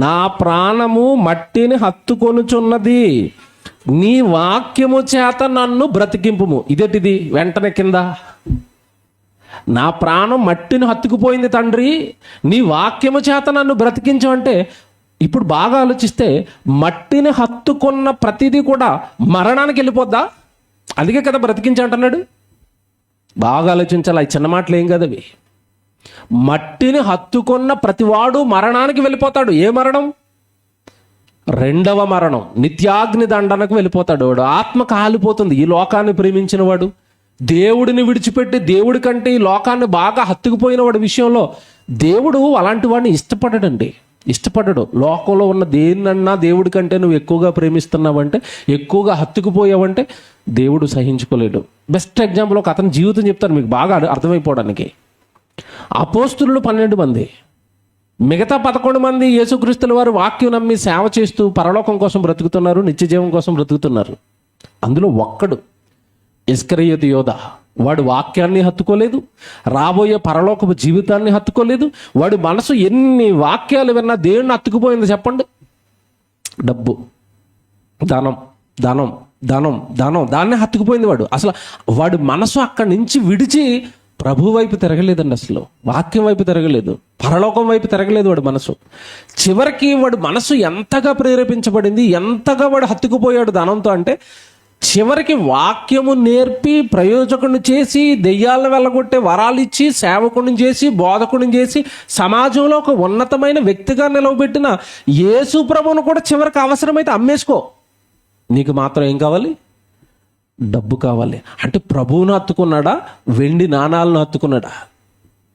నా ప్రాణము మట్టిని హత్తుకొనుచున్నది, నీ వాక్యము చేత నన్ను బ్రతికింపుము. ఇదేంటిది? వెంటనే కింద, నా ప్రాణం మట్టిని హత్తుకుపోయింది తండ్రి, నీ వాక్యము చేత నన్ను బ్రతికించు అంటే, ఇప్పుడు బాగా ఆలోచిస్తే మట్టిని హత్తుకున్న ప్రతిదీ కూడా మరణానికి వెళ్ళిపోద్దా? అందుకే కదా బ్రతికించి అంటున్నాడు. బాగా ఆలోచించాలి, అవి చిన్న మాటలు ఏం కదా అవి. మట్టిని హత్తుకున్న ప్రతివాడు మరణానికి వెళ్ళిపోతాడు. ఏ మరణం? రెండవ మరణం, నిత్యాగ్ని దండనకు వెళ్ళిపోతాడు. వాడు ఆత్మ కాలిపోతుంది. ఈ లోకాన్ని ప్రేమించిన వాడు, దేవుడిని విడిచిపెట్టి దేవుడి కంటే ఈ లోకాన్ని బాగా హత్తుకుపోయిన వాడి విషయంలో దేవుడు అలాంటి వాడిని ఇష్టపడడు. లోకంలో ఉన్న దేన్నన్నా దేవుడి కంటే నువ్వు ఎక్కువగా ప్రేమిస్తున్నావంటే, ఎక్కువగా హత్తుకుపోయావంటే దేవుడు సహించుకోలేడు. బెస్ట్ ఎగ్జాంపుల్ ఒక అతని జీవితం చెప్తాను మీకు బాగా అర్థమైపోవడానికి. అపోస్తులు 12 మంది, మిగతా 11 మంది యేసుక్రీస్తుల వారు వాక్యం నమ్మి సేవ చేస్తూ పరలోకం కోసం బ్రతుకుతున్నారు, నిత్యజీవం కోసం బ్రతుకుతున్నారు. అందులో ఒక్కడు ఇస్కరియోతు యోధ. వాడు వాక్యాన్ని హత్తుకోలేదు, రాబోయే పరలోకపు జీవితాన్ని హత్తుకోలేదు. వాడి మనసు ఎన్ని వాక్యాలు విన్నా దేవుణ్ణి హత్తుకుపోయింది చెప్పండి? డబ్బు, ధనం, ధనం, ధనం, ధనం, దాన్నే హత్తుకుపోయింది వాడు. అసలు వాడి మనసు అక్కడి నుంచి విడిచి ప్రభు వైపు తిరగలేదండి. అసలు వాక్యం వైపు తిరగలేదు, పరలోకం వైపు తిరగలేదు వాడి మనసు. చివరికి వాడి మనసు ఎంతగా ప్రేరేపించబడింది, ఎంతగా వాడు హత్తుకుపోయాడు ధనంతో అంటే, చివరికి వాక్యము నేర్పి ప్రయోజకుడిని చేసి, దెయ్యాలను వెళ్ళగొట్టే వరాలు ఇచ్చి, సేవకుడిని చేసి, బోధకుడిని చేసి, సమాజంలో ఒక ఉన్నతమైన వ్యక్తిగా నిలవబెట్టిన యేసు ప్రభువును కూడా చివరికి అవసరమైతే అమ్మేసుకో, నీకు మాత్రం ఏం కావాలి? డబ్బు కావాలి. అంటే ప్రభువును హత్తుకున్నాడా? వెండి నాణాలను హత్తుకున్నాడా?